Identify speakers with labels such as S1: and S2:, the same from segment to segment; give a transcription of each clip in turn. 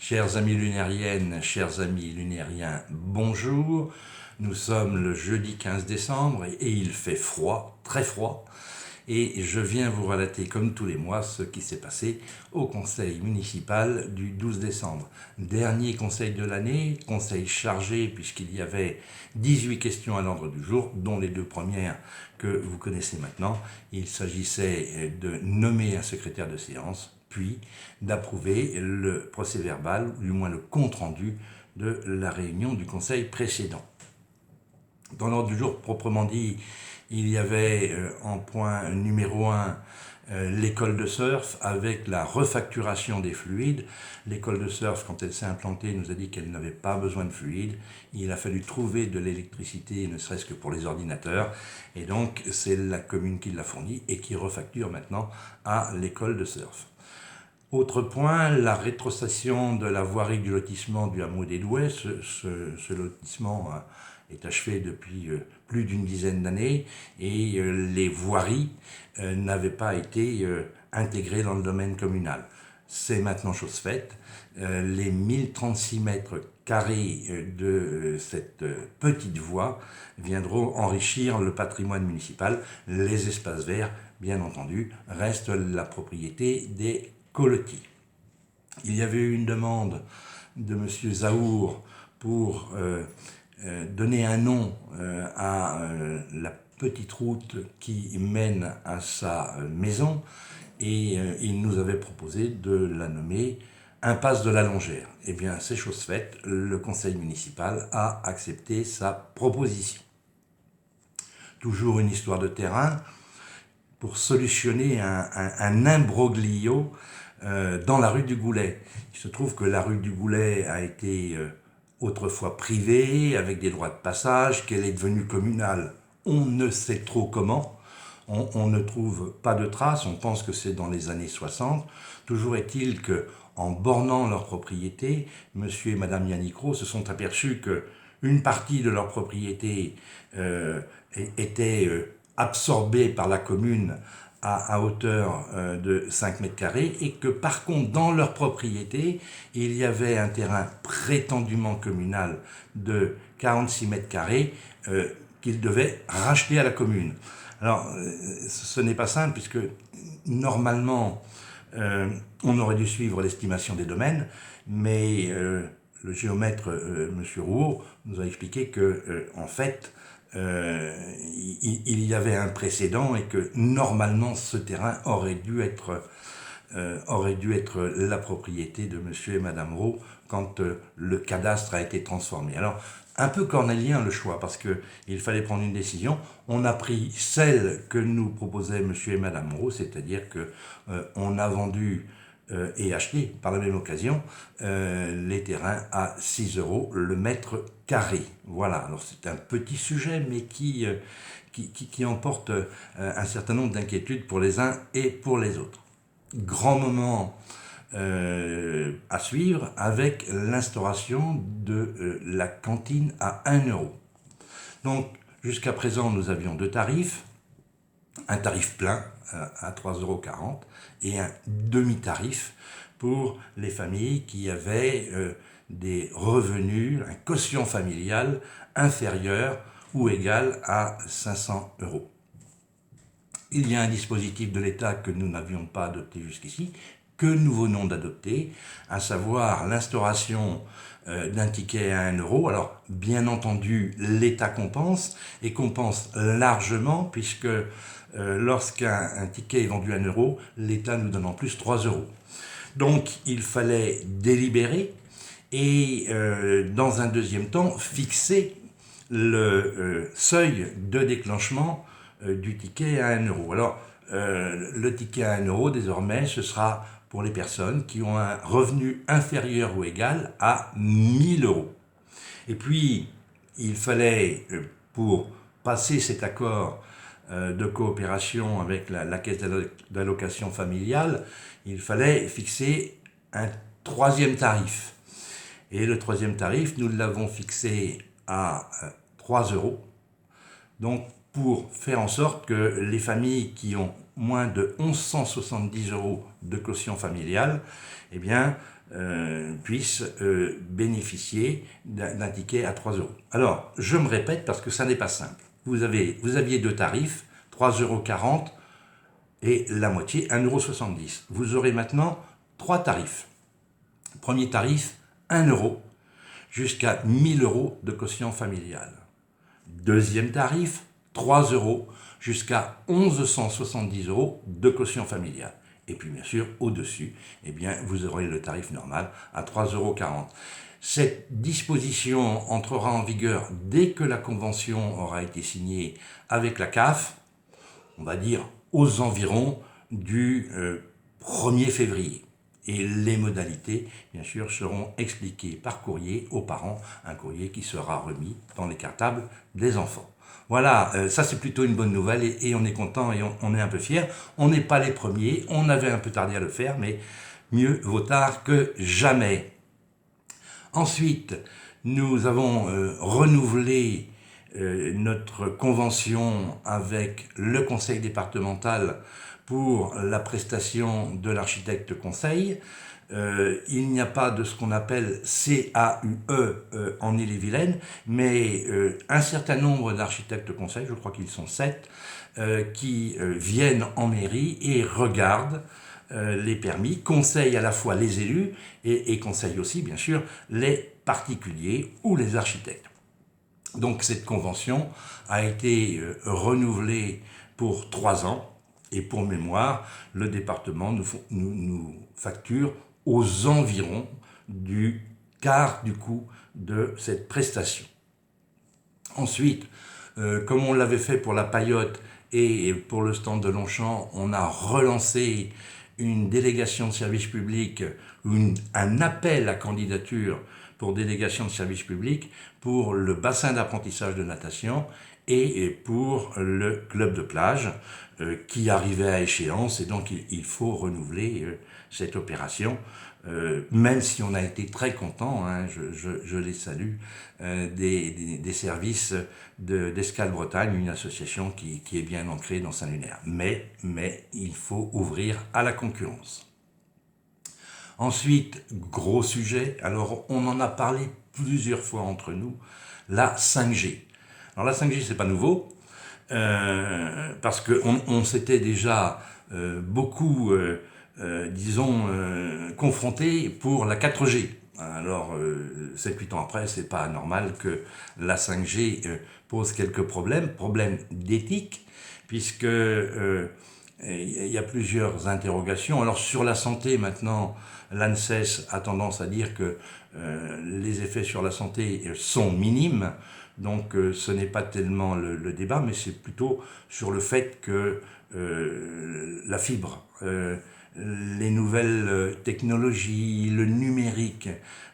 S1: Chers amis lunériennes, chers amis lunériens, bonjour. Nous sommes le jeudi 15 décembre et il fait froid, très froid. Et je viens vous relater comme tous les mois ce qui s'est passé au conseil municipal du 12 décembre. Dernier conseil de l'année, conseil chargé puisqu'il y avait 18 questions à l'ordre du jour, dont les deux premières que vous connaissez maintenant. Il s'agissait de nommer un secrétaire de séance, puis d'approuver le procès-verbal, ou du moins le compte-rendu de la réunion du conseil précédent. Dans l'ordre du jour proprement dit, il y avait en point numéro 1 l'école de surf avec la refacturation des fluides. L'école de surf, quand elle s'est implantée, nous a dit qu'elle n'avait pas besoin de fluides. Il a fallu trouver de l'électricité, ne serait-ce que pour les ordinateurs. Et donc, c'est la commune qui l'a fourni et qui refacture maintenant à l'école de surf. Autre point, la rétrocession de la voirie du lotissement du hameau des Douais. Ce lotissement est achevé depuis plus d'une dizaine d'années et les voiries n'avaient pas été intégrées dans le domaine communal. C'est maintenant chose faite. Les 1036 mètres carrés de cette petite voie viendront enrichir le patrimoine municipal. Les espaces verts, bien entendu, restent la propriété des colotis. Il y avait eu une demande de M. Zahour pour donner un nom à la petite route qui mène à sa maison et il nous avait proposé de la nommer Impasse de la Longère. Eh bien, c'est chose faite, le conseil municipal a accepté sa proposition. Toujours une histoire de terrain pour solutionner un imbroglio dans la rue du Goulet. Il se trouve que la rue du Goulet a été autrefois privée, avec des droits de passage, qu'elle est devenue communale. On ne sait trop comment, on ne trouve pas de traces, on pense que c'est dans les années 60. Toujours est-il que, en bornant leur propriété, monsieur et madame Yannicro se sont aperçus qu'une partie de leur propriété était absorbée par la commune à hauteur de 5 mètres carrés et que par contre dans leur propriété il y avait un terrain prétendument communal de 46 mètres carrés qu'ils devaient racheter à la commune. Alors ce n'est pas simple puisque normalement on aurait dû suivre l'estimation des domaines, mais le géomètre M. Rouault nous a expliqué que en fait il y avait un précédent et que normalement ce terrain aurait dû être la propriété de monsieur et madame Roux quand le cadastre a été transformé. Alors, un peu cornélien le choix, parce qu'il fallait prendre une décision. On a pris celle que nous proposaient monsieur et madame Roux, c'est-à-dire qu'on a vendu et acheté par la même occasion les terrains à 6 € le mètre carré. Voilà, alors c'est un petit sujet, mais qui emporte un certain nombre d'inquiétudes pour les uns et pour les autres. Grand moment à suivre avec l'instauration de la cantine à 1 €. Donc, jusqu'à présent, nous avions deux tarifs. Un tarif plein à 3,40 € et un demi-tarif pour les familles qui avaient des revenus, un quotient familial inférieur ou égal à 500 €. Il y a un dispositif de l'État que nous n'avions pas adopté jusqu'ici, que nous venons d'adopter, à savoir l'instauration d'un ticket à 1 €. Alors, bien entendu, l'État compense, et compense largement, puisque lorsqu'un ticket est vendu à 1 €, l'État nous donne en plus 3 €. Donc, il fallait délibérer, et dans un deuxième temps, fixer le seuil de déclenchement du ticket à 1 €. Alors, le ticket à 1 € désormais, ce sera pour les personnes qui ont un revenu inférieur ou égal à 1 000 €. Et puis, il fallait, pour passer cet accord de coopération avec la caisse d'allocation familiale, il fallait fixer un troisième tarif. Et le troisième tarif, nous l'avons fixé à 3 €. Donc, pour faire en sorte que les familles qui ont moins de 1 170 € de quotient familial, eh bien, puissent bénéficier d'un ticket à 3 euros. Alors, je me répète parce que ça n'est pas simple. Vous aviez deux tarifs, 3,40 € et la moitié, 1,70 €. Vous aurez maintenant trois tarifs. Premier tarif, 1 euro, jusqu'à 1000 € de quotient familial. Deuxième tarif, 3 euros, jusqu'à 1170 € de quotient familial. Et puis bien sûr, au-dessus, eh bien, vous aurez le tarif normal à 3,40 €. Cette disposition entrera en vigueur dès que la convention aura été signée avec la CAF, on va dire aux environs du 1er février. Et les modalités, bien sûr, seront expliquées par courrier aux parents, un courrier qui sera remis dans les cartables des enfants. Voilà, ça c'est plutôt une bonne nouvelle et on est content et on est un peu fiers. On n'est pas les premiers, on avait un peu tardé à le faire, mais mieux vaut tard que jamais. Ensuite, nous avons renouvelé notre convention avec le conseil départemental pour la prestation de l'architecte conseil. Il n'y a pas de ce qu'on appelle CAUE en Ille-et-Vilaine, mais un certain nombre d'architectes conseils, je crois qu'ils sont 7, qui viennent en mairie et regardent les permis, conseillent à la fois les élus et conseillent aussi, bien sûr, les particuliers ou les architectes. Donc cette convention a été renouvelée pour 3 ans. Et pour mémoire, le département nous facture aux environs du quart du coût de cette prestation. Ensuite, comme on l'avait fait pour la paillote et pour le stand de Longchamp, on a relancé une délégation de service public, un appel à candidature pour délégation de service public pour le bassin d'apprentissage de natation et pour le club de plage qui arrivait à échéance, et donc il faut renouveler cette opération, même si on a été très content, hein, je les salue, des services d'Escale Bretagne, une association qui est bien ancrée dans Saint-Lunaire. Mais il faut ouvrir à la concurrence. Ensuite, gros sujet, alors on en a parlé plusieurs fois entre nous, la 5G. Alors la 5G, c'est pas nouveau, parce qu'on s'était déjà beaucoup, confronté pour la 4G. Alors, 7-8 ans après, c'est pas normal que la 5G pose quelques problèmes d'éthique, puisque il y a plusieurs interrogations. Alors sur la santé, maintenant, l'ANSES a tendance à dire que les effets sur la santé sont minimes, donc ce n'est pas tellement le débat, mais c'est plutôt sur le fait que la fibre, les nouvelles technologies, le numérique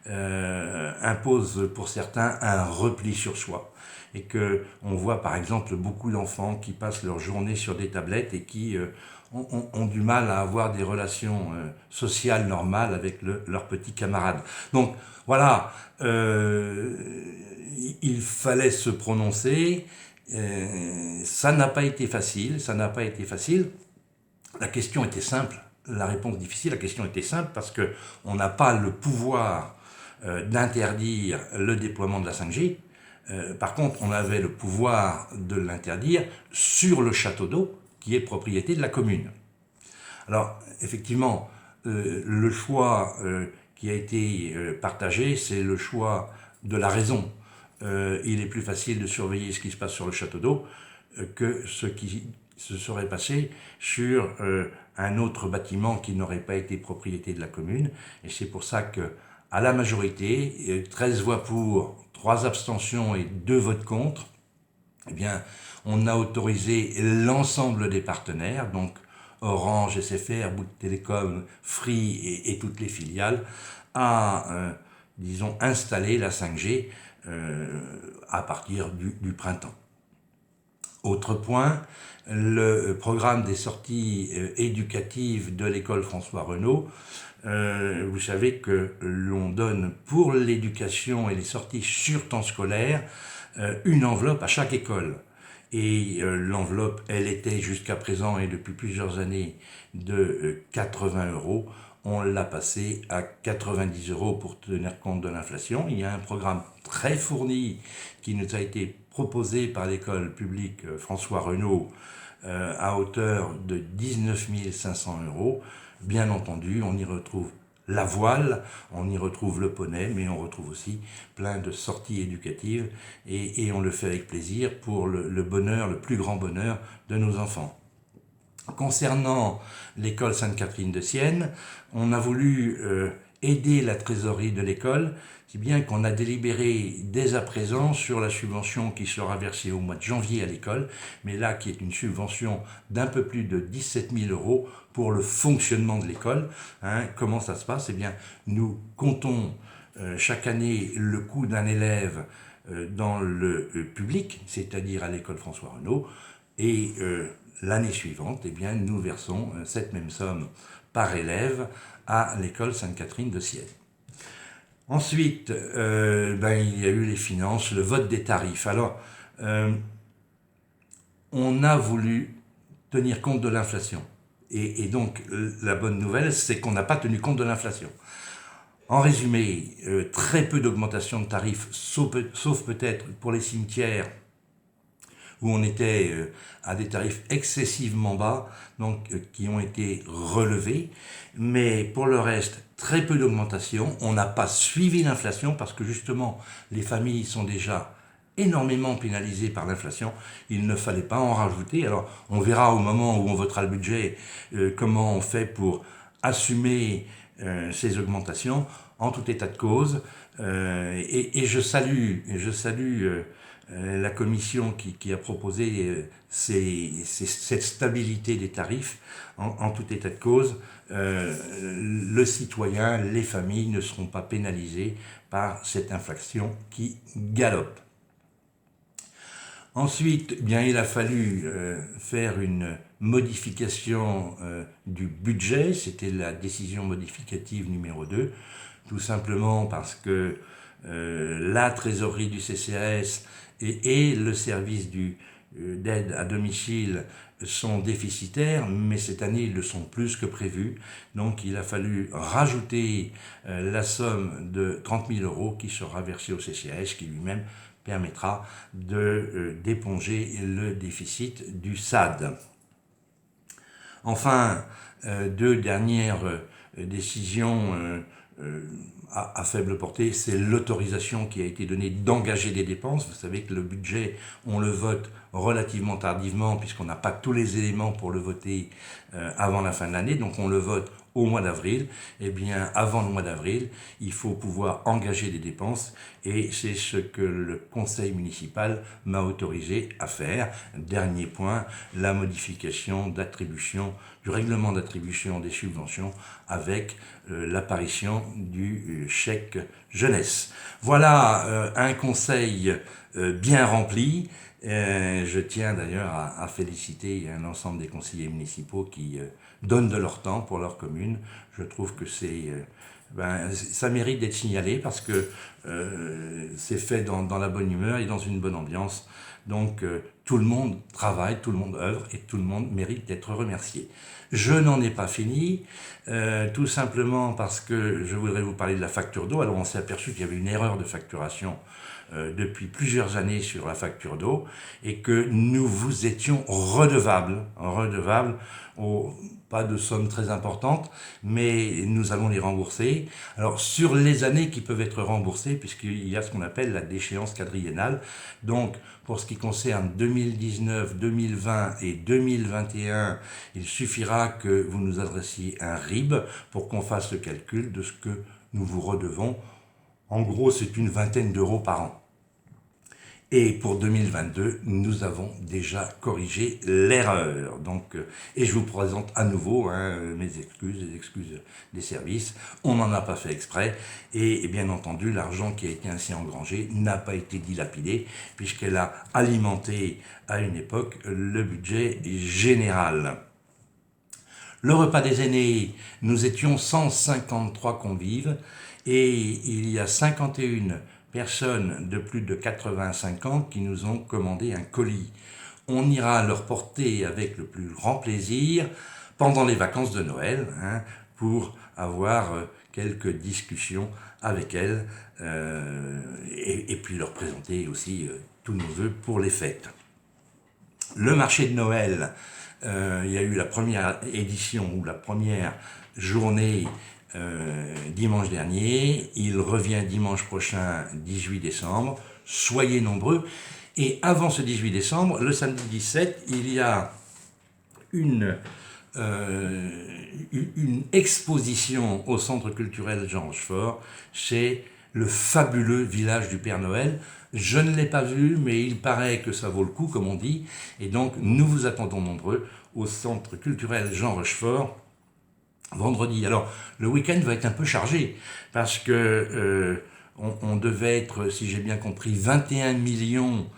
S1: imposent pour certains un repli sur soi. Et qu'on voit par exemple beaucoup d'enfants qui passent leur journée sur des tablettes et qui ont du mal à avoir des relations sociales normales avec leurs petits camarades. Donc voilà, il fallait se prononcer, ça n'a pas été facile, La question était simple, la réponse difficile, la question était simple parce qu'on n'a pas le pouvoir d'interdire le déploiement de la 5G. Par contre, on avait le pouvoir de l'interdire sur le château d'eau qui est propriété de la commune. Alors, effectivement, le choix qui a été partagé, c'est le choix de la raison. Il est plus facile de surveiller ce qui se passe sur le château d'eau que ce qui se serait passé sur un autre bâtiment qui n'aurait pas été propriété de la commune. Et c'est pour ça que, à la majorité, 13 voix pour, 3 abstentions et 2 votes contre, eh bien, on a autorisé l'ensemble des partenaires, donc Orange, SFR, Bouygues Télécom, Free et toutes les filiales, à, disons, installer la 5G à partir du printemps. Autre point, le programme des sorties éducatives de l'école François Renault. Vous savez que l'on donne pour l'éducation et les sorties sur temps scolaire une enveloppe à chaque école. Et l'enveloppe, elle était jusqu'à présent et depuis plusieurs années de 80 €. on l'a passé à 90 € pour tenir compte de l'inflation. Il y a un programme très fourni qui nous a été proposé par l'école publique François Renaud à hauteur de 19 500 €. Bien entendu, on y retrouve la voile, on y retrouve le poney, mais on retrouve aussi plein de sorties éducatives et on le fait avec plaisir pour le bonheur, le plus grand bonheur de nos enfants. Concernant l'école Sainte-Catherine de Sienne, on a voulu aider la trésorerie de l'école, si bien qu'on a délibéré dès à présent sur la subvention qui sera versée au mois de janvier à l'école, mais là qui est une subvention d'un peu plus de 17 000 € pour le fonctionnement de l'école. Comment ça se passe? Eh bien, nous comptons chaque année le coût d'un élève dans le public, c'est-à-dire à l'école François Renaud, et l'année suivante, eh bien, nous versons cette même somme par élève à l'école Sainte-Catherine de Sienne. Ensuite, il y a eu les finances, le vote des tarifs. Alors, on a voulu tenir compte de l'inflation. Et donc, la bonne nouvelle, c'est qu'on n'a pas tenu compte de l'inflation. En résumé, très peu d'augmentation de tarifs, sauf peut-être pour les cimetières, où on était à des tarifs excessivement bas, donc qui ont été relevés. Mais pour le reste, très peu d'augmentation. On n'a pas suivi l'inflation parce que justement, les familles sont déjà énormément pénalisées par l'inflation. Il ne fallait pas en rajouter. Alors, on verra au moment où on votera le budget comment on fait pour assumer ces augmentations. En tout état de cause, et je salue la commission qui a proposé cette stabilité des tarifs. En tout état de cause, le citoyen, les familles ne seront pas pénalisés par cette inflation qui galope. Ensuite, bien, il a fallu faire une modification du budget, c'était la décision modificative numéro 2, tout simplement parce que la trésorerie du CCAS et le service d'aide à domicile sont déficitaires, mais cette année ils le sont plus que prévu. Donc il a fallu rajouter la somme de 30 000 € qui sera versée au CCAS, qui lui-même permettra d'éponger le déficit du SAD. Enfin, deux dernières décisions à faible portée, c'est l'autorisation qui a été donnée d'engager des dépenses. Vous savez que le budget, on le vote relativement tardivement puisqu'on n'a pas tous les éléments pour le voter avant la fin de l'année, donc on le vote au mois d'avril. Eh bien, avant le mois d'avril, il faut pouvoir engager des dépenses et c'est ce que le conseil municipal m'a autorisé à faire. Dernier point, la modification d'attribution du règlement d'attribution des subventions avec l'apparition du chèque jeunesse. Voilà un conseil bien rempli. Je tiens d'ailleurs à féliciter l'ensemble des conseillers municipaux qui donnent de leur temps pour leur commune. Je trouve que ça mérite d'être signalé parce que c'est fait dans la bonne humeur et dans une bonne ambiance. Donc tout le monde travaille, tout le monde œuvre et tout le monde mérite d'être remercié. Je n'en ai pas fini, tout simplement parce que je voudrais vous parler de la facture d'eau. Alors on s'est aperçu qu'il y avait une erreur de facturation depuis plusieurs années sur la facture d'eau et que nous vous étions redevables, pas de sommes très importantes, mais nous allons les rembourser. Alors sur les années qui peuvent être remboursées, puisqu'il y a ce qu'on appelle la déchéance quadriennale, donc pour ce qui concerne 2019, 2020 et 2021, il suffira que vous nous adressiez un RIB pour qu'on fasse le calcul de ce que nous vous redevons. En gros, c'est une vingtaine d'euros par an. Et pour 2022, nous avons déjà corrigé l'erreur. Donc, et je vous présente à nouveau mes excuses, les excuses des services. On n'en a pas fait exprès. Et bien entendu, l'argent qui a été ainsi engrangé n'a pas été dilapidé, puisqu'elle a alimenté à une époque le budget général. Le repas des aînés, nous étions 153 convives et il y a 51 personnes de plus de 85 ans qui nous ont commandé un colis. On ira leur porter avec le plus grand plaisir pendant les vacances de Noël pour avoir quelques discussions avec elles et puis leur présenter aussi tous nos vœux pour les fêtes. Le marché de Noël, il y a eu la première édition ou la première journée dimanche dernier. Il revient dimanche prochain, 18 décembre. Soyez nombreux. Et avant ce 18 décembre, le samedi 17, il y a une exposition au Centre culturel Jean Rochefort. C'est le fabuleux village du Père Noël. Je ne l'ai pas vu, mais il paraît que ça vaut le coup, comme on dit. Et donc, nous vous attendons nombreux au Centre culturel Jean Rochefort vendredi. Alors, le week-end va être un peu chargé, parce que on devait être, si j'ai bien compris, 21 millions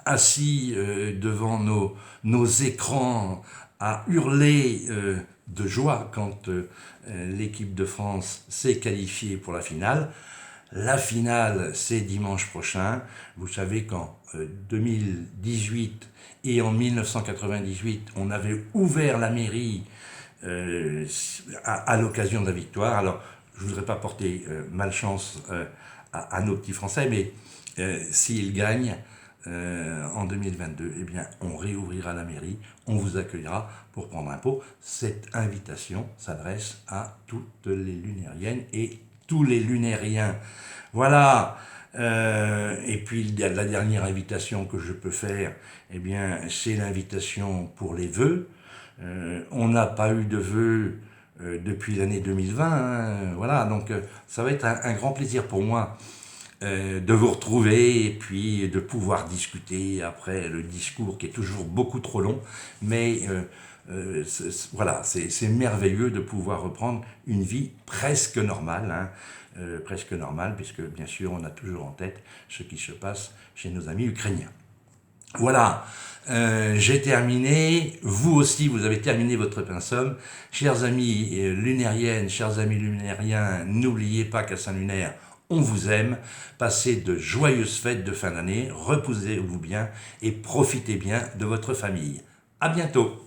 S1: assis devant nos écrans à hurler de joie quand l'équipe de France s'est qualifiée pour la finale. La finale, c'est dimanche prochain. Vous savez qu'en 2018 et en 1998, on avait ouvert la mairie à l'occasion de la victoire. Alors, je ne voudrais pas porter malchance à nos petits Français, mais s'ils gagnent en 2022, eh bien, on réouvrira la mairie, on vous accueillera pour prendre un pot. Cette invitation s'adresse à toutes les lunériennes et tous les lunériens. Voilà. Et puis la dernière invitation que je peux faire, eh bien, c'est l'invitation pour les vœux. On n'a pas eu de vœux depuis l'année 2020. Hein, voilà, donc ça va être un grand plaisir pour moi de vous retrouver et puis de pouvoir discuter après le discours qui est toujours beaucoup trop long. Mais voilà, c'est merveilleux de pouvoir reprendre une vie presque normale, hein, presque normale, puisque bien sûr on a toujours en tête ce qui se passe chez nos amis ukrainiens. Voilà, j'ai terminé, vous aussi vous avez terminé votre pensum. Chers amis lunériennes, chers amis lunériens, n'oubliez pas qu'à Saint-Lunaire, on vous aime, passez de joyeuses fêtes de fin d'année, reposez-vous bien et profitez bien de votre famille. À bientôt.